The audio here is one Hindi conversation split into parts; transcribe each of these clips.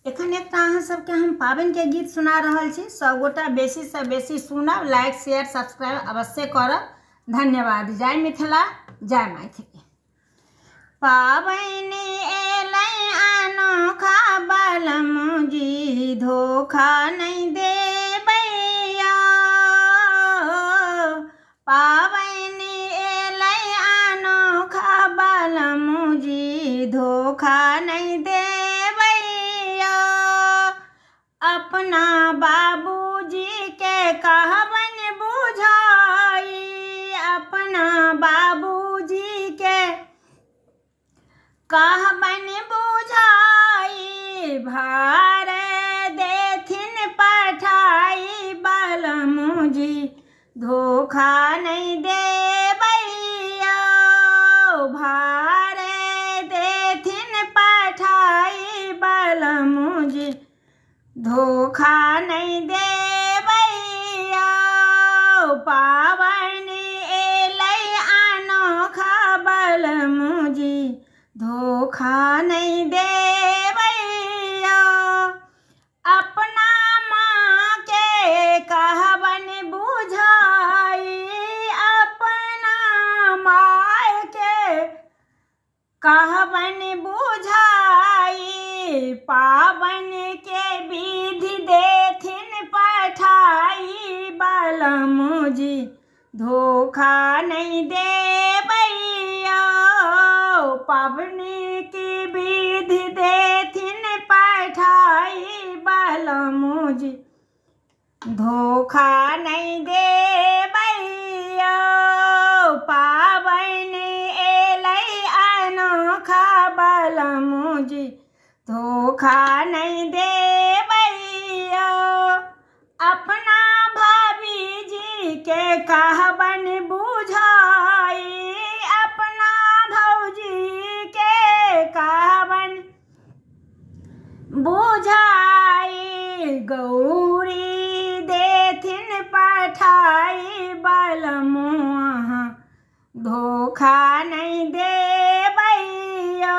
एखन एकटा अहाँ सबके हम पाबनि के गीत सुना रहल छी। सब गोटा बेसी से बेसी सुनब, लाइक शेयर सब्सक्राइब अवश्य करब। धन्यवाद। जय मिथिला, जय मैथिली। पाबनि एलै अनोखा बलमुजी, धोखा नहीं देबैया। पाबनि एलै अनोखा बलमुजी, धोखा नहीं देबैया। अपना बाबूजी के कहबन बुझाई, अपना बाबूजी के कहबन बुझाई। भार देथिन पठाई बलमुजी, धोखा नहीं देबैया। भार देथिन पठाई बलमुजी, धोखा नहीं देबैया। पाबनि एलै अनोखा बलमुजी, धोखा नहीं देबैया। अपना माँ के कहबन बुझाई, अपना माय के कहबन बुझाई। पाबनि के विधि देथिन पठाई बलमुजी, धोखा नहीं देबैया। पाबनि की विधि देथिन पठाई बलमुजी, धोखा नहीं देबैया। पाबनि एलै अनोखा बलमुजी, धोखा नहीं देबैया। अपना भाभी जी के कहबन बुझाई, अपना भौजी के कहबन बुझाई। गौरी देथिन पठाई बलमुआ, धोखा नहीं देबैया।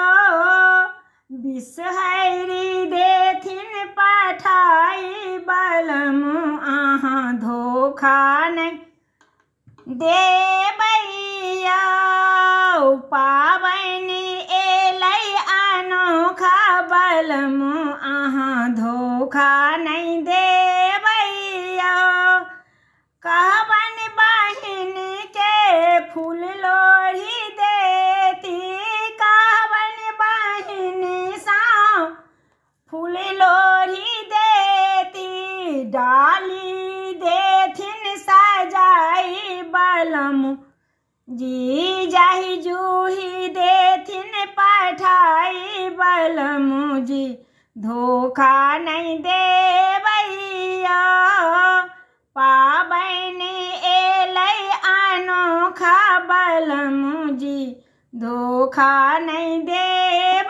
बिसहरी देथिन पठाई बलमुआ, धोखा नहीं देबैया। पाबनि एलै अनोखा बलमुआ, धोखा नहीं देबैया। कहबन बहिन के फूल लोढ़ी देती, कहबन बहिन सा फूल लोढ़ी देती। डाली देथिन सजाई बलमु जी, जाहि जूही देथिन पठाई बलमुजी, धोखा नहीं देबैया। पाबनि एलै अनोखा बलमुजी, धोखा नहीं देबैया।